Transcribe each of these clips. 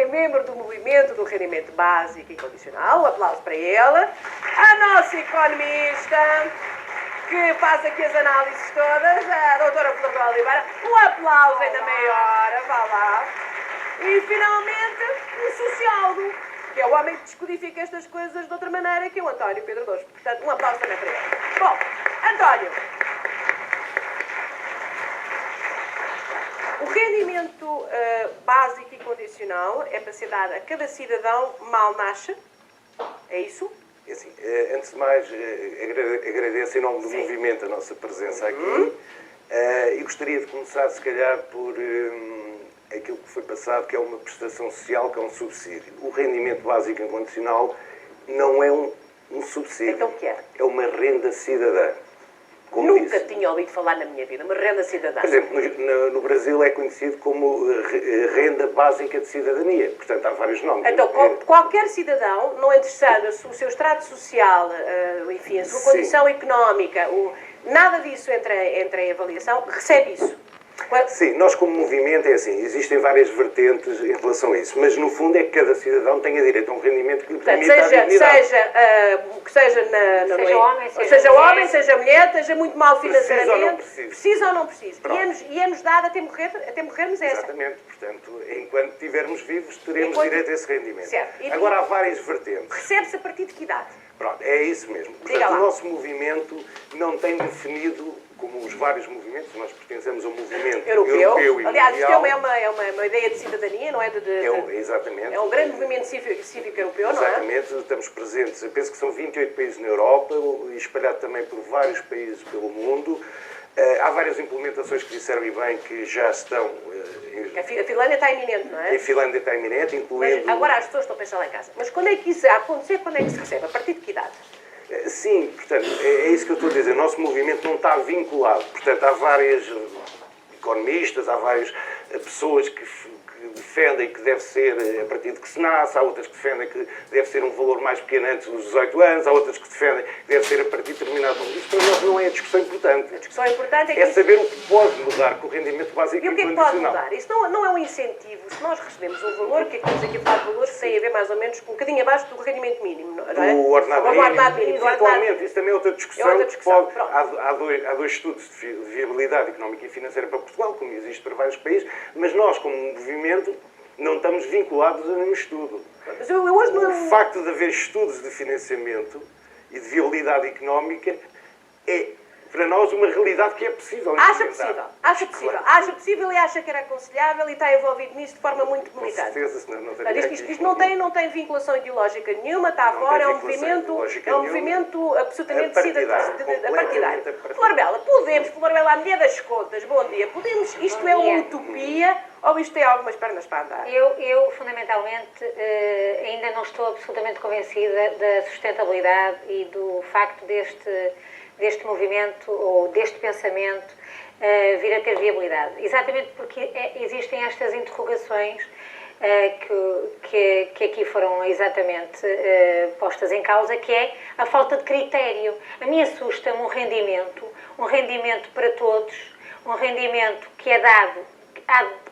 membro do movimento do rendimento básico incondicional. Um aplauso para ela. A nossa economista, que faz aqui as análises todas, a doutora Flor de Oliveira. Um aplauso ainda maior, vá lá. E, finalmente, o sociólogo, que é o homem que descodifica estas coisas de outra maneira, que é o António Pedro Dosto. Portanto, um aplauso também para ele. Bom, António, o rendimento básico e condicional é para ser dado a cada cidadão mal nasce, é isso? É assim, antes de mais, agradeço em nome do movimento a nossa presença aqui e gostaria de começar, se calhar, por aquilo que foi passado, que é uma prestação social, que é um subsídio. O rendimento básico incondicional não é um subsídio. Então o que é? É uma renda cidadã. Nunca tinha ouvido falar na minha vida, uma renda cidadã. Por exemplo, no Brasil é conhecido como renda básica de cidadania. Portanto, há vários nomes. Então, qualquer cidadão, não interessando o seu extrato social, enfim, a sua condição económica, nada disso entra em avaliação, recebe isso. Sim, nós como movimento é assim, existem várias vertentes em relação a isso, mas no fundo é que cada cidadão tenha direito a um rendimento que lhe permita a dignidade. Seja homem, seja mulher, seja muito mal financeiramente, precisa ou não precisa. E é-nos dado até morrermos essa. Exatamente, portanto, enquanto estivermos vivos, teremos direito a esse rendimento. Certo. Agora há várias vertentes. Recebe-se a partir de que idade? Pronto, é isso mesmo. Portanto, o nosso movimento não tem definido, como os vários movimentos, nós pertencemos ao movimento europeu e mundial. Aliás, isto é uma ideia de cidadania, não é? Exatamente. É um grande movimento cívico europeu, não é? Exatamente, estamos presentes, eu penso que são 28 países na Europa e espalhado também por vários países pelo mundo. Há várias implementações que disseram e bem que já estão... A Finlândia está iminente, não é? A Finlândia está iminente, incluindo... Mas agora as pessoas estão a pensar lá em casa. Mas quando é que isso vai acontecer? Quando é que se recebe? A partir de que idade? Sim, portanto, é isso que eu estou a dizer. O nosso movimento não está vinculado. Portanto, há várias economistas, há várias pessoas que defendem que deve ser a partir de que se nasce, há outras que defendem que deve ser um valor mais pequeno antes dos 18 anos, há outras que defendem que deve ser a partir de determinado valor. Isso para nós não é a discussão importante. A discussão importante é saber o que pode mudar com o rendimento básico e o que é que pode mudar? Isso não é um incentivo. Se nós recebemos um valor, que estamos aqui a falar de valores que têm a ver mais ou menos com um bocadinho abaixo do rendimento mínimo, não é? O ordenado mínimo. Atualmente, isso também é outra discussão. Há dois estudos de viabilidade económica e financeira para Portugal, como existe para vários países, mas nós, como movimento, não estamos vinculados a nenhum estudo. Mas hoje não... O facto de haver estudos de financiamento e de viabilidade económica é, para nós, uma realidade que é possível. Acha possível e acha que era aconselhável e está envolvido nisso de forma muito militante. Com certeza, senão não teria isto não tem vinculação ideológica nenhuma, está fora, é um movimento absolutamente partidário. Flor Bela, à mulher das contas, bom dia. Isto é uma utopia ou isto tem algumas pernas para andar? Eu fundamentalmente, ainda não estou absolutamente convencida da sustentabilidade e do facto deste movimento ou deste pensamento vir a ter viabilidade. Exatamente porque existem estas interrogações que aqui foram exatamente postas em causa, que é a falta de critério. A mim assusta-me um rendimento para todos, um rendimento que é dado,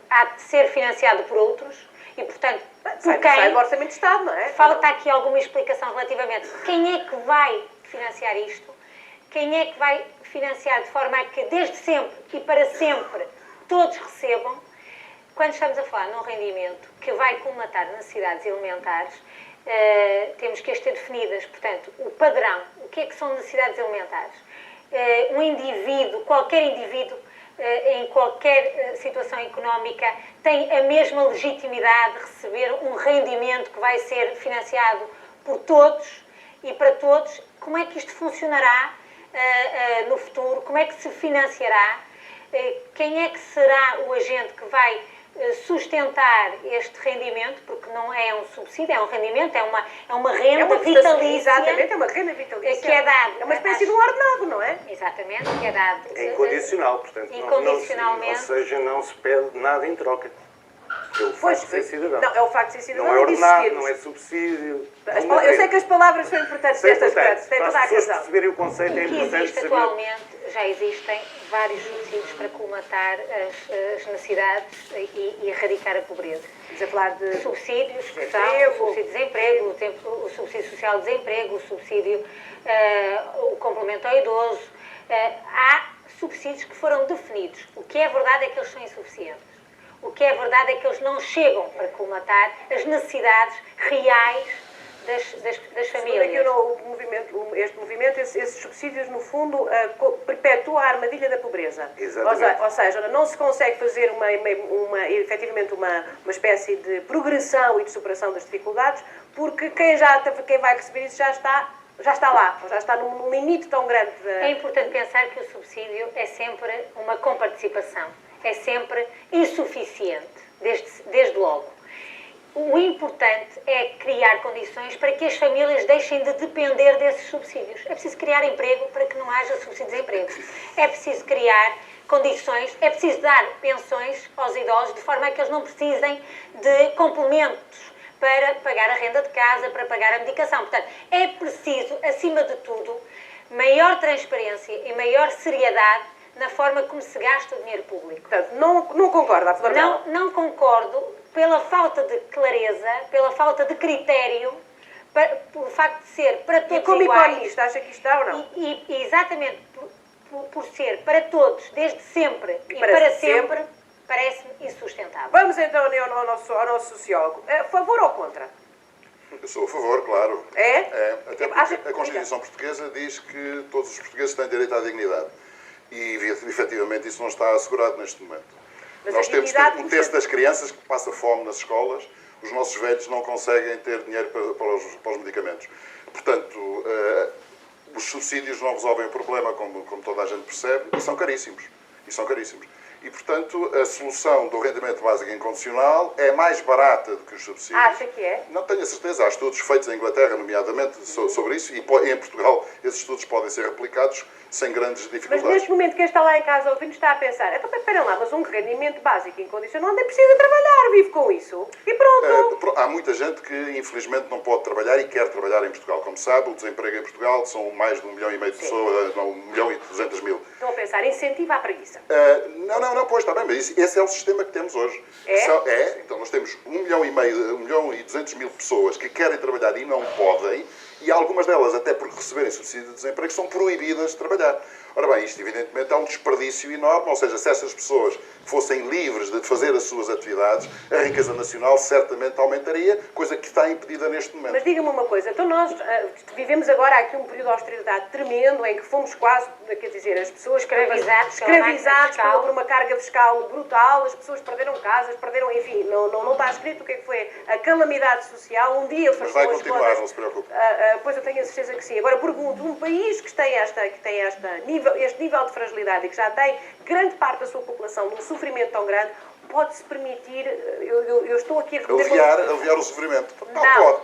há de ser financiado por outros e, portanto, por quem... Sai do Orçamento de Estado, não é? Falta aqui alguma explicação relativamente. Quem é que vai financiar isto? Quem é que vai financiar de forma a que, desde sempre e para sempre, todos recebam? Quando estamos a falar num rendimento que vai colmatar necessidades elementares, temos que as ter definidas. Portanto, o padrão, o que é que são necessidades elementares? Um indivíduo, qualquer indivíduo, em qualquer situação económica, tem a mesma legitimidade de receber um rendimento que vai ser financiado por todos e para todos. Como é que isto funcionará no futuro? Como é que se financiará? Quem é que será o agente que vai sustentar este rendimento? Porque não é um subsídio, é um rendimento, é uma renda vitalícia. Exatamente, é uma renda vitalícia. Que é dado. É uma espécie de um ordenado, não é? Exatamente, que é dado. É incondicional, portanto. Incondicionalmente. Ou seja, não se pede nada em troca. Pelo facto de ser cidadão. Não, é o facto de ser cidadão. Não é e de ordenado, existir. não é subsídio. Eu sei que as palavras são importantes nestas coisas, tem Para toda a as pessoas razão. perceberem o conceito, é O que importante existe saber. atualmente, já existem vários subsídios para colmatar as necessidades e erradicar a pobreza. Estamos a falar de Subsídios que são Desemprego. o subsídio de desemprego, o subsídio social de desemprego, o subsídio, o complemento ao idoso. Há subsídios que foram definidos. O que é verdade é que eles são insuficientes. O que é verdade é que eles não chegam para colmatar as necessidades reais das famílias. Este movimento, esses subsídios, no fundo, perpetuam a armadilha da pobreza. Exatamente. Ou seja, não se consegue fazer efetivamente uma espécie de progressão e de superação das dificuldades, porque quem vai receber isso já está lá, já está num limite tão grande. É importante pensar que o subsídio é sempre uma comparticipação, é sempre insuficiente, desde logo. O importante é criar condições para que as famílias deixem de depender desses subsídios. É preciso criar emprego para que não haja subsídio de desemprego. É preciso criar condições, é preciso dar pensões aos idosos de forma a que eles não precisem de complementos para pagar a renda de casa, para pagar a medicação. Portanto, é preciso, acima de tudo, maior transparência e maior seriedade na forma como se gasta o dinheiro público. Portanto, não concorda, a Flor Bela? Não concordo pela falta de clareza, pela falta de critério, pelo facto de ser para todos E como iguais. economista, acha que isto está ou não? E exatamente por ser para todos, desde sempre e para para sempre. sempre, parece-me insustentável. Vamos então ao nosso sociólogo. Favor ou contra? Eu sou a favor, claro. É? Até porque a Constituição Portuguesa diz que todos os portugueses têm direito à dignidade. E, efetivamente, isso não está assegurado neste momento. Mas Nós a temos dignidade um terço das crianças que passa fome nas escolas, os nossos velhos não conseguem ter dinheiro para os medicamentos. Portanto, os subsídios não resolvem o problema, como toda a gente percebe, e são caríssimos. E, portanto, a solução do rendimento básico incondicional é mais barata do que os subsídios. Acha que é? Não tenho a certeza. Há estudos feitos em Inglaterra, nomeadamente, sobre isso, e em Portugal esses estudos podem ser replicados sem grandes Mas dificuldades. neste momento quem está lá em casa ouvindo está a pensar, então espera lá, mas um rendimento básico incondicional não precisa trabalhar, vive com isso. E pronto. Há muita gente que, infelizmente, não pode trabalhar e quer trabalhar em Portugal. Como sabe, o desemprego em Portugal são mais de 1,5 milhão de pessoas, 1.200.000. Estão a pensar, incentiva a preguiça. Não, pois, está bem, mas esse é o sistema que temos hoje. Então nós temos 1.200.000 pessoas que querem trabalhar e não podem, e algumas delas, até por receberem subsídio de desemprego, são proibidas de trabalhar. Ora bem, isto evidentemente é um desperdício enorme, ou seja, se essas pessoas fossem livres de fazer as suas atividades, a riqueza nacional certamente aumentaria, coisa que está impedida neste momento. Mas diga-me uma coisa, então nós vivemos agora aqui um período de austeridade tremendo, em que fomos quase, quer dizer, as pessoas escravizados por uma carga fiscal brutal, as pessoas perderam casas, enfim, não está escrito o que é que foi a calamidade social, um dia Mas vai continuar, não se preocupe. Pois eu tenho a certeza que sim. Agora pergunto, um país que tem este nível de fragilidade e que já tem grande parte da sua população num sofrimento tão grande, pode-se permitir, eu estou aqui a repetir... Aliviar o sofrimento. Não,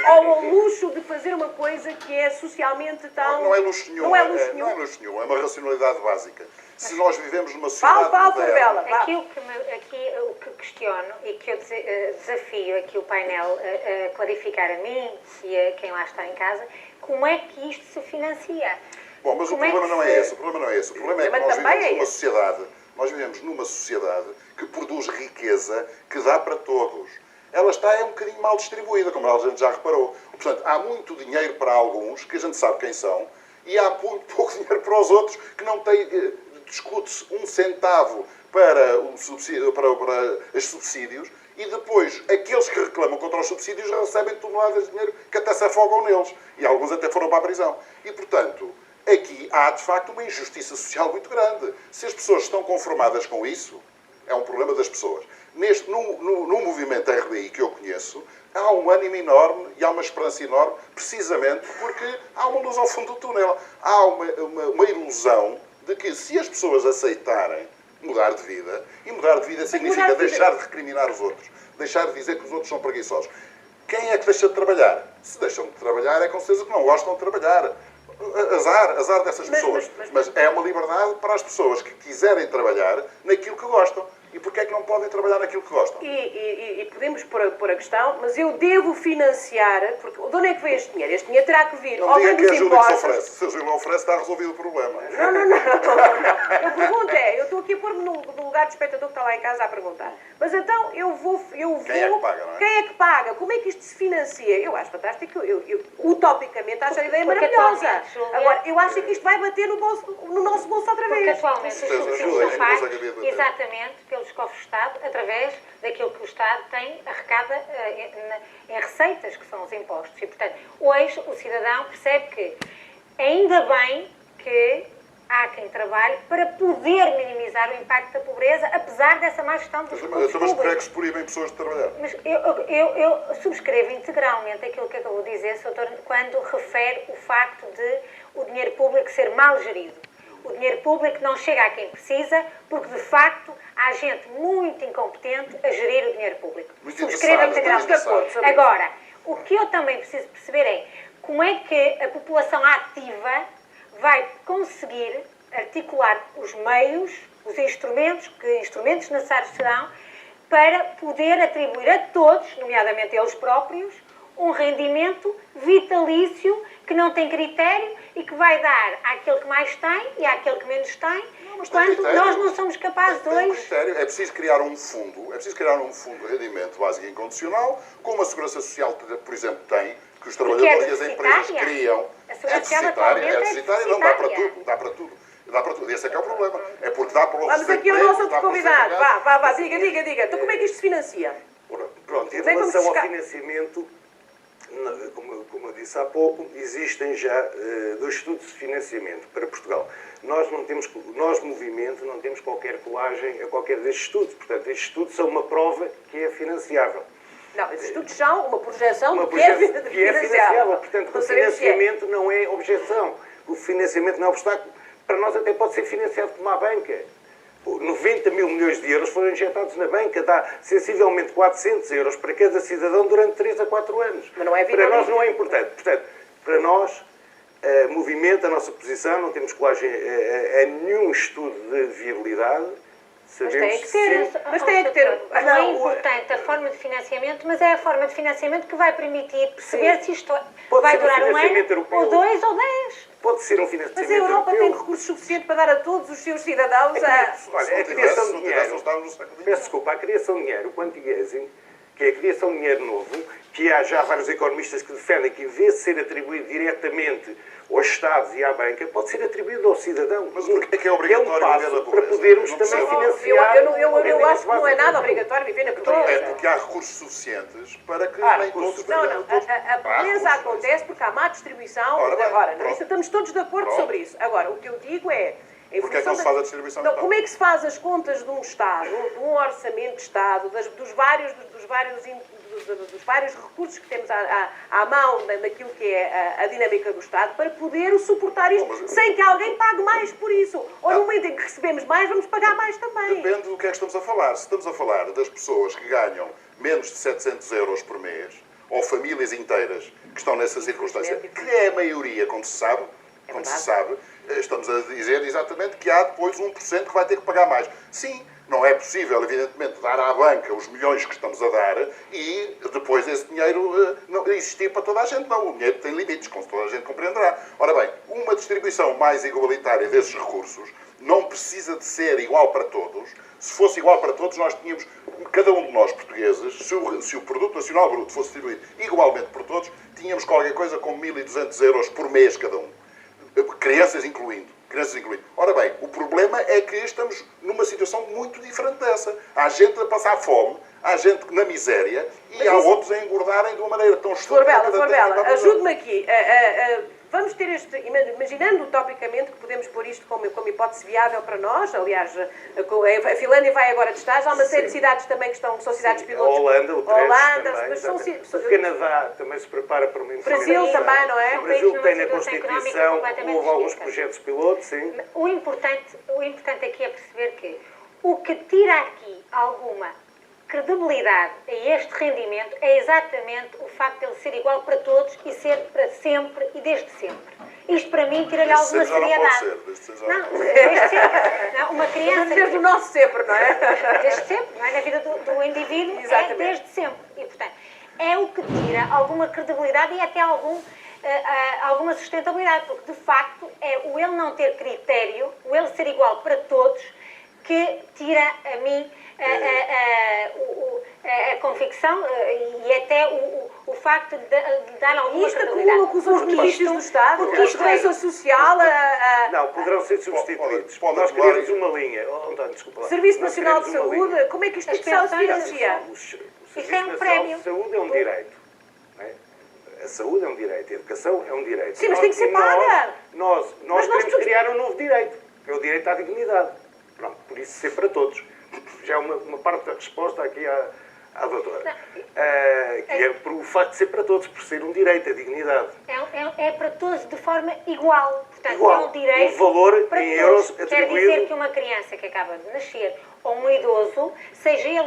ao luxo de fazer uma coisa que é socialmente tão... Não é luxo nenhum. Não é luxo nenhum. Não é luxo nenhum, é uma racionalidade básica. Se nós vivemos numa sociedade Bela. Aqui o que questiono e que eu desafio aqui o painel a clarificar a mim e a quem lá está em casa, como é que isto se financia? Bom, mas o problema não é esse. O problema é que nós vivemos numa sociedade que produz riqueza que dá para todos. Ela está um bocadinho mal distribuída, como a gente já reparou. Portanto, há muito dinheiro para alguns, que a gente sabe quem são, e há muito pouco dinheiro para os outros, que não têm... Discute-se 1 centavo para os subsídios e depois aqueles que reclamam contra os subsídios recebem toneladas de dinheiro que até se afogam neles. E alguns até foram para a prisão. E, portanto, aqui há, de facto, uma injustiça social muito grande. Se as pessoas estão conformadas com isso, é um problema das pessoas. No movimento RBI que eu conheço, há um ânimo enorme e há uma esperança enorme, precisamente porque há uma luz ao fundo do túnel. Há uma ilusão de que, se as pessoas aceitarem mudar de vida, e mudar de vida significa deixar de recriminar os outros, deixar de dizer que os outros são preguiçosos. Quem é que deixa de trabalhar? Se deixam de trabalhar, é com certeza que não gostam de trabalhar. Azar dessas pessoas. Mas é uma liberdade para as pessoas que quiserem trabalhar naquilo que gostam. E porquê é que não podem trabalhar naquilo que gostam? E podemos pôr a questão, mas eu devo financiar, porque de onde é que vem este dinheiro? Este dinheiro terá que vir Não ou diga vem que é dos a Júlia que se impostos. oferece. Se a Júlia oferece, está resolvido o problema. Não. A pergunta é, eu estou aqui a pôr-me no lugar do espectador que está lá em casa a perguntar. Mas então eu vou... Quem é que paga, não é? Quem é que paga? Como é que isto se financia? Eu acho fantástico. Eu utopicamente acho a ideia Porque maravilhosa. atualmente, Júlia, Agora, eu acho que isto vai bater no nosso bolso outra Porque vez. atualmente os certeza, subsídios Júlia, são é pagos coisa que havia de bater. exatamente pelos cofres do Estado, através daquilo que o Estado tem arrecada em receitas, que são os impostos. E, portanto, hoje o cidadão percebe que ainda bem que há quem trabalhe para poder minimizar o impacto da pobreza, apesar dessa má gestão dos recursos Mas porquê é que públicos. se proíbem pessoas de trabalhar? Mas eu subscrevo integralmente aquilo que acabou de dizer, Sr. Doutor, quando refere o facto de o dinheiro público ser mal gerido. O dinheiro público não chega a quem precisa, porque, de facto, há gente muito incompetente a gerir o dinheiro público. Muito Subscrevo interessado, integralmente. muito Agora, o que eu também preciso perceber é como é que a população ativa vai conseguir articular os meios, os instrumentos necessários serão, para poder atribuir a todos, nomeadamente eles próprios, um rendimento vitalício que não tem critério e que vai dar àquele que mais tem e àquele que menos tem, quando nós não somos capazes de hoje... critério. É preciso criar um fundo, de rendimento básico e incondicional, como a Segurança Social, por exemplo, tem, que os trabalhadores e as empresas criam. A Segurança Social atualmente é deficitária. Não, dá para tudo, dá para tudo. Esse é que é o problema. É porque dá para o Vamos aqui ao nosso outro convidado. Vá, diga. Então como é que isto se financia? Pronto, em relação ao financiamento, como eu disse há pouco, existem já dois estudos de financiamento para Portugal. Nós, movimento, não temos qualquer colagem a qualquer destes estudos. Portanto, estes estudos são uma prova que é financiável. Não, esses estudos são uma projeção Uma que é financiável. Portanto, o financiamento não é objeção. O financiamento não é obstáculo. Para nós até pode ser financiado como a banca. 90 mil milhões de euros foram injetados na banca, dá sensivelmente 400 euros para cada cidadão durante 3 a 4 anos. Mas não é para nós não é importante. Portanto, para nós, movimento, a nossa posição, não temos colagem a nenhum estudo de viabilidade. Mas tem que ter. Não é importante a forma de financiamento, mas é a forma de financiamento que vai permitir perceber se isto vai durar um ano, ou 2 ou 10. Pode ser um financiamento Mas a Europa europeu. tem recursos suficientes para dar a todos os seus cidadãos Olha, a criação de dinheiro. Peço desculpa, a criação de dinheiro, o quanti-easing, que é a criação de dinheiro novo, que há já vários economistas que defendem que, em vez de ser atribuído diretamente aos Estados e à banca, pode ser atribuído ao cidadão. Mas porquê é que é obrigatório um viver na passo pobreza? para podermos Não também percebo. financiar... Eu acho que não é nada obrigatório viver na pobreza. É porque há recursos suficientes para que nem todos... Não. A pobreza acontece porque há má distribuição. Agora, não, estamos todos de acordo sobre isso. Agora, o que eu digo é... Porquê é que não se faz a distribuição? Não, como é que se faz as contas de um Estado, de um orçamento de Estado, dos vários recursos que temos à mão daquilo que é a dinâmica do Estado, para poder suportar isto sem que alguém pague mais por isso? Ou no momento em que recebemos mais, vamos pagar mais também? Depende do que é que estamos a falar. Se estamos a falar das pessoas que ganham menos de 700 euros por mês, ou famílias inteiras que estão nessa circunstância, que é a maioria, como se sabe, estamos a dizer exatamente que há depois 1% que vai ter que pagar mais. Sim, não é possível, evidentemente, dar à banca os milhões que estamos a dar e depois esse dinheiro não existir para toda a gente. Não, o dinheiro tem limites, como toda a gente compreenderá. Ora bem, uma distribuição mais igualitária desses recursos não precisa de ser igual para todos. Se fosse igual para todos, nós tínhamos, cada um de nós portugueses, se o Produto Nacional Bruto fosse distribuído igualmente por todos, tínhamos qualquer coisa como 1.200 euros por mês cada um. Crianças incluindo. Ora bem, o problema é que estamos numa situação muito diferente dessa. Há gente a passar fome, há gente na miséria e há outros a engordarem de uma maneira tão estúpida. Forbela, ajude-me aqui. Vamos ter imaginando utopicamente que podemos pôr isto como hipótese viável para nós. Aliás, a Finlândia vai agora testar. Há uma série de cidades também que são cidades pilotos. A Holanda, o o Canadá também se prepara para uma Brasil também, não é? O Brasil tem na Constituição, houve alguns projetos pilotos, sim. O importante aqui é perceber que o que tira aqui alguma credibilidade a este rendimento é exatamente o facto de ele ser igual para todos e ser para sempre e desde sempre. Isto para mim tira-lhe alguma seriedade. Desde sempre. Não, uma criança... Desde o nosso sempre, não é? Desde sempre, não é? Na vida do indivíduo, exatamente, é desde sempre. E, portanto, é o que tira alguma credibilidade e até alguma sustentabilidade, porque, de facto, é o ele não ter critério, o ele ser igual para todos, que tira a mim a convicção e até o facto de dar alguma credibilidade. Isto acumula com os outros ministros do Estado, a segurança social... Não, poderão ser substituídos. Pode Nós queremos uma linha. António, desculpa lá. Serviço Nacional de Saúde, como é que isto As se financia? O Serviço é um Nacional prémio. de Saúde é um direito. Não é? A saúde é um direito, a educação é um direito. Sim, mas tem que ser paga. Nós queremos criar um novo direito, que é o direito à dignidade. Pronto, por isso ser para todos. Já é uma parte da resposta aqui à doutora. Que é por o facto de ser para todos, por ser um direito, a dignidade. É para todos de forma igual. Portanto, Igual. é um direito Um valor para em todos. euros Quer atribuído. dizer que uma criança que acaba de nascer ou um idoso, seja ele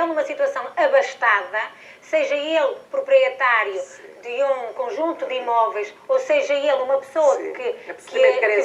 numa situação abastada, seja ele proprietário de um conjunto de imóveis, ou seja ele uma pessoa que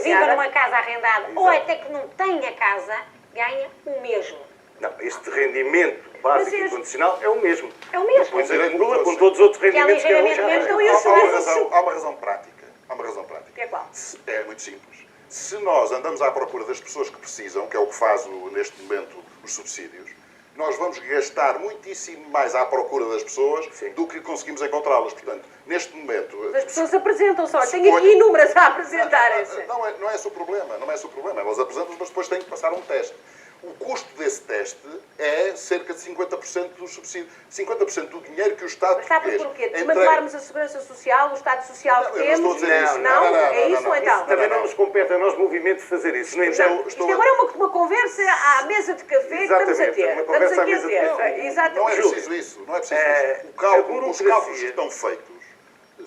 viva numa casa arrendada, Exato. ou até que não tenha casa, ganha o mesmo. Não, este rendimento básico e condicional é o mesmo. É o mesmo. Pois acumula com todos os outros rendimentos que é ligeiramente menos, já. então Há uma razão prática. Que é qual? É muito simples. Se nós andamos à procura das pessoas que precisam, que é o que faz neste momento os subsídios, nós vamos gastar muitíssimo mais à procura das pessoas do que conseguimos encontrá-las. Portanto, neste momento... As pessoas apresentam-se, olha, tenho aqui inúmeras a apresentarem-se. Não é esse o problema, não é esse o problema. Elas apresentam-se, mas depois têm que passar um teste. O custo desse teste é cerca de 50% do subsídio, 50% do dinheiro que o Estado Mas sabe português porquê? entrega. Desmantelarmos a segurança social, o Estado social que Não, eu não temos... estou a dizer isso. Não? É isso então? Também não nos compete a nós, movimento, fazer isso. No entanto, Isto agora é uma conversa à mesa de café que estamos a ter. uma conversa à mesa de café. Não é Exatamente. preciso isso. Não é preciso isso. Os cálculos que estão feitos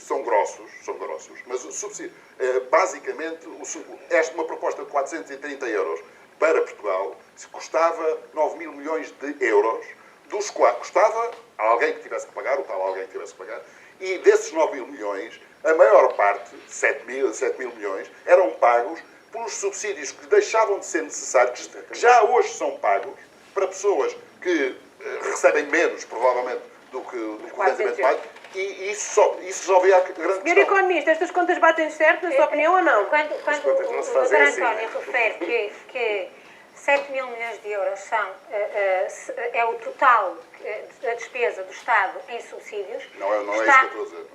são grossos, mas o subsídio, basicamente, uma proposta de 430 euros para Portugal custava 9 mil milhões de euros, dos quais custava a alguém que tivesse que pagar, o tal alguém que tivesse que pagar, e desses 9 mil milhões, a maior parte, 7 mil milhões, eram pagos pelos subsídios que deixavam de ser necessários, que já hoje são pagos, para pessoas que recebem menos, provavelmente, do que o rendimento pago, e isso resolvia a grande questão. Senhor Economista, estas contas batem certo, na sua opinião, ou não? Quando o Dr. António refere que 7 mil milhões de euros é o total da despesa do Estado em subsídios, não é isso que eu estou a dizer.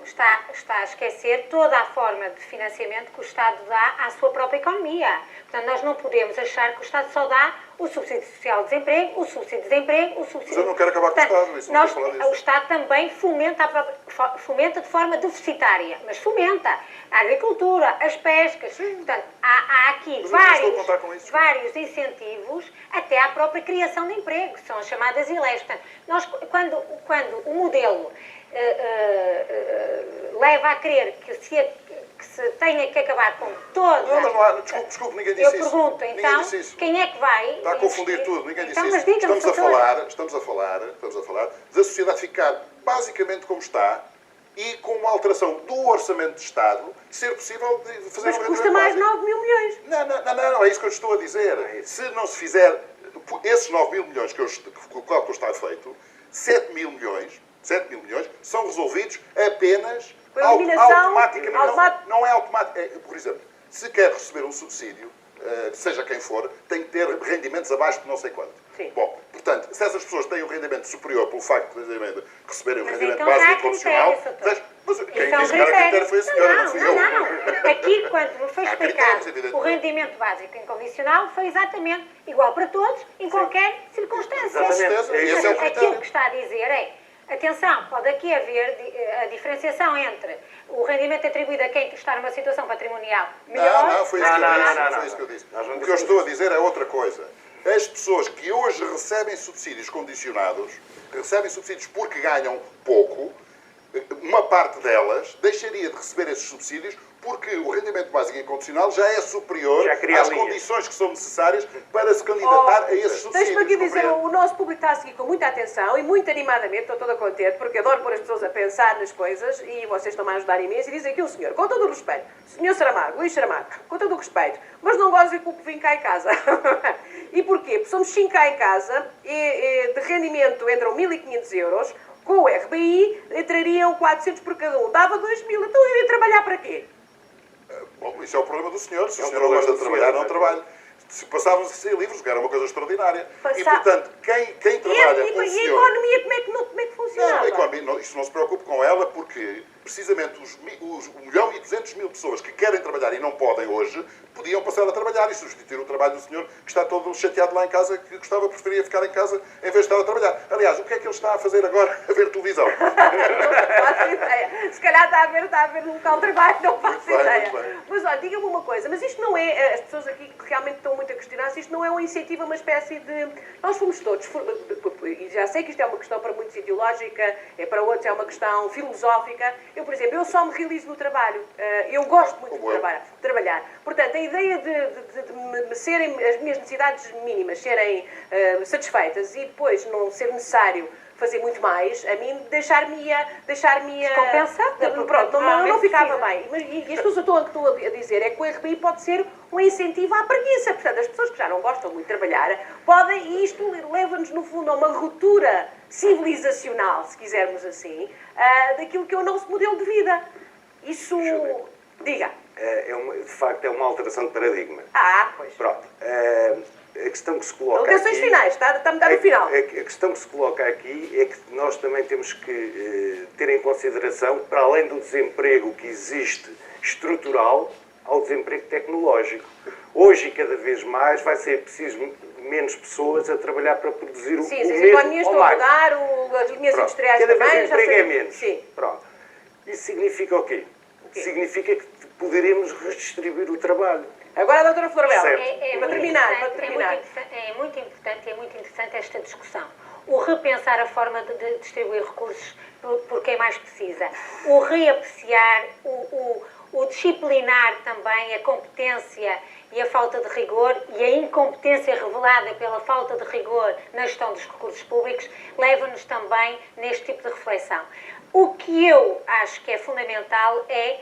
Está a esquecer toda a forma de financiamento que o Estado dá à sua própria economia. Portanto, nós não podemos achar que o Estado só dá o subsídio social de desemprego, o subsídio de desemprego, o subsídio... Mas eu não quero acabar com o Estado, isso não estou a falar disso. O Estado também fomenta de forma deficitária, mas fomenta a agricultura, as pescas. Portanto, há aqui vários incentivos até à própria criação de emprego, que são as chamadas ILEs. Portanto, nós, quando o modelo leva a crer que se tenha que acabar com toda... Não, mas não há... Desculpe, ninguém disse isso. Eu pergunto, então, quem é que vai... Está a confundir tudo, ninguém disse então, isso. Estamos a falar da sociedade ficar basicamente como está e com uma alteração do orçamento de Estado ser possível de fazer Mas custa mais 9 mil milhões. Não, é isso que eu estou a dizer. Se não se fizer esses 9 mil milhões que o cálculo está feito, 7 mil milhões são resolvidos apenas automaticamente. Não é automático. Por exemplo, se quer receber um subsídio, seja quem for, tem que ter rendimentos abaixo de não sei quanto. Sim. Bom, portanto, se essas pessoas têm um rendimento superior pelo facto de receberem um rendimento então básico há incondicional... Mas quem disse que era critério foi a senhora, não fui eu. Não. Aqui, quando me foi explicado o rendimento básico incondicional, foi exatamente igual para todos, em qualquer circunstância. Esse é o critério. Aquilo que está a dizer é, atenção, pode aqui haver a diferenciação entre o rendimento atribuído a quem está numa situação patrimonial melhor... Não, foi isso que eu disse. O que eu estou a dizer é outra coisa. As pessoas que hoje recebem subsídios condicionados, recebem subsídios porque ganham pouco, uma parte delas deixaria de receber esses subsídios porque o rendimento básico incondicional já é superior às condições que são necessárias para se candidatar a esses subsídios. Deixa-me aqui dizer, o nosso público está a seguir com muita atenção e muito animadamente, estou toda contente, porque adoro pôr as pessoas a pensar nas coisas e vocês estão-me a ajudar imenso. E dizem aqui um senhor, com todo o respeito, senhor Saramago, Luís Saramago, com todo o respeito, mas não gosto de ver que o povo vem cá em casa. E porquê? Porque somos 5 cá em casa e de rendimento entram 1.500 euros, com o RBI entrariam 400 por cada um, dava 2.000, então eu ia trabalhar para quê? Bom, isso é o problema do senhor. Se o senhor não gosta de trabalhar, não trabalha. Se passávamos a ser livres, que era uma coisa extraordinária. E, portanto, quem trabalha com o senhor... E a economia, como é que funciona? Não, a economia, isso não se preocupe com ela, porque precisamente os 1.200.000 pessoas que querem trabalhar e não podem hoje, podiam passar a trabalhar e substituir o trabalho do senhor que está todo chateado lá em casa, que preferia ficar em casa em vez de estar a trabalhar. Aliás, o que é que ele está a fazer agora? A ver televisão. Não faço ideia. Se calhar está a ver no local de trabalho, não faço ideia. Mas olha, diga-me uma coisa, mas isto não é, as pessoas aqui que realmente estão muito a questionar se isto não é um incentivo a uma espécie de... Nós fomos todos, e já sei que isto é uma questão para muitos ideológica, para outros é uma questão filosófica. Eu, por exemplo, eu só me realizo no trabalho. Eu gosto muito de trabalhar. Portanto, a ideia de serem as minhas necessidades mínimas serem satisfeitas e depois não ser necessário fazer muito mais, a mim deixar-me-ia... Descompensar? Pronto, não ficava bem. E as pessoas que estou a dizer é que o RBI pode ser um incentivo à preguiça. Portanto, as pessoas que já não gostam muito de trabalhar podem, e isto leva-nos, no fundo, a uma ruptura civilizacional, se quisermos assim, daquilo que é o nosso modelo de vida. Isso... Diga. De facto, é uma alteração de paradigma. Pois. Pronto. A questão que se coloca alegações aqui... finais, está-me a dar no final. A questão que se coloca aqui é que nós também temos que ter em consideração, para além do desemprego que existe estrutural, ao desemprego tecnológico. Hoje, cada vez mais, vai ser preciso menos pessoas a trabalhar para produzir o mesmo. Sim, as economias estão a mudar, as linhas industriais cada também... Cada vez o emprego é menos. Sim. Pronto. Isso significa o quê? Significa que poderemos redistribuir o trabalho. Agora a doutora Flor Bela, para terminar. É muito interessante esta discussão. O repensar a forma de distribuir recursos por quem mais precisa. O reapreciar, o disciplinar também a competência e a falta de rigor e a incompetência revelada pela falta de rigor na gestão dos recursos públicos leva-nos também neste tipo de reflexão. O que eu acho que é fundamental é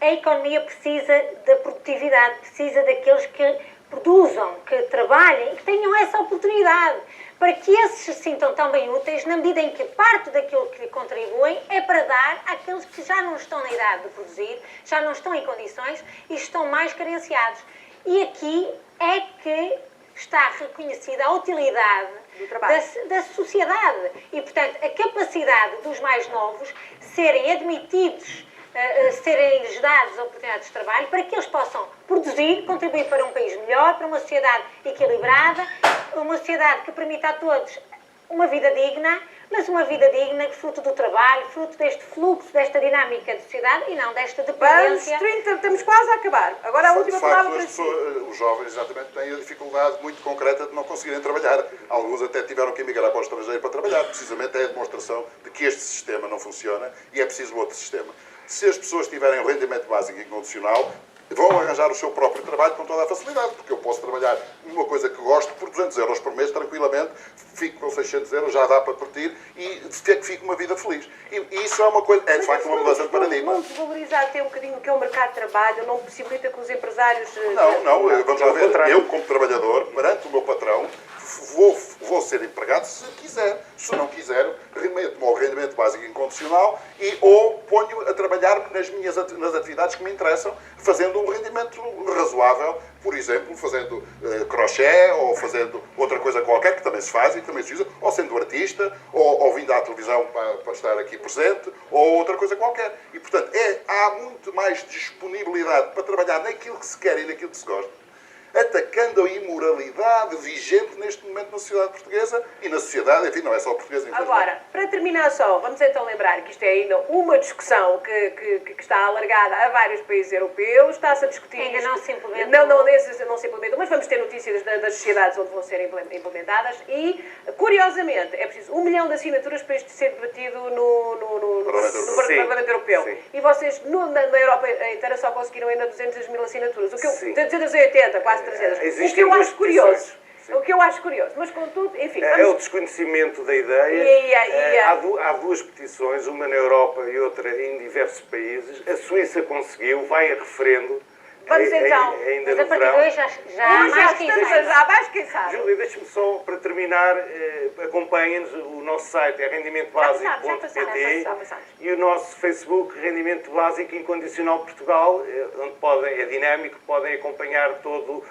a economia precisa da produtividade, precisa daqueles que produzam, que trabalhem e que tenham essa oportunidade, para que esses se sintam também úteis, na medida em que parte daquilo que contribuem é para dar àqueles que já não estão na idade de produzir, já não estão em condições e estão mais carenciados. E aqui é que está reconhecida a utilidade da sociedade e, portanto, a capacidade dos mais novos serem admitidos, serem-lhes dadas oportunidades de trabalho para que eles possam produzir, contribuir para um país melhor, para uma sociedade equilibrada, uma sociedade que permita a todos uma vida digna, mas uma vida digna fruto do trabalho, fruto deste fluxo, desta dinâmica de sociedade e não desta dependência. Estamos quase a acabar. Agora a última palavra para si. Os jovens, exatamente, têm a dificuldade muito concreta de não conseguirem trabalhar. Alguns até tiveram que emigrar para o estrangeiro para trabalhar. Precisamente é a demonstração de que este sistema não funciona e é preciso outro sistema. Se as pessoas tiverem um rendimento básico incondicional, vão arranjar o seu próprio trabalho com toda a facilidade, porque eu posso trabalhar numa coisa que gosto por 200 euros por mês, tranquilamente, fico com 600 euros, já dá para partir e fico uma vida feliz. E isso é uma coisa, é de facto uma mudança de paradigma. Não desvalorizar até um bocadinho o que é o mercado de trabalho, não possibilita que os empresários... Não, vamos lá ver, eu como trabalhador, perante o meu patrão, vou ser empregado se quiser. Se não quiser, remeto-me ao rendimento básico incondicional ou ponho a trabalhar nas atividades que me interessam, fazendo um rendimento razoável, por exemplo, fazendo crochê ou fazendo outra coisa qualquer que também se faz e que também se usa, ou sendo artista, ou vindo à televisão para estar aqui presente, ou outra coisa qualquer. E, portanto, há muito mais disponibilidade para trabalhar naquilo que se quer e naquilo que se gosta, atacando a imoralidade vigente neste momento na sociedade portuguesa e na sociedade, enfim, não é só portuguesa. Agora, para terminar só, vamos então lembrar que isto é ainda uma discussão que está alargada a vários países europeus, está-se a discutir... Ainda não se implementou. Não se implementou, mas vamos ter notícias das sociedades onde vão ser implementadas e, curiosamente, é preciso 1 milhão de assinaturas para isto ser debatido no Parlamento Europeu. E vocês, na Europa inteira, só conseguiram ainda 200.000 assinaturas. 280, quase 300. O que eu acho curioso. O que eu acho curioso, mas contudo, enfim... É o desconhecimento da ideia. Há duas petições, uma na Europa e outra em diversos países. A Suíça conseguiu, vai a referendo. Vamos então. Mas a partir de hoje já há mais quem sabe. Júlia, deixe-me só, para terminar, acompanhem-nos, o nosso site é rendimentobásico.pt e o nosso Facebook, Rendimento Básico Incondicional Portugal, onde é dinâmico, podem acompanhar todo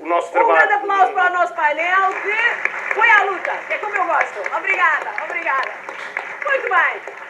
o nosso trabalho. Um grande aplauso para o nosso painel que foi à luta, que é como eu gosto. Obrigada. Muito bem.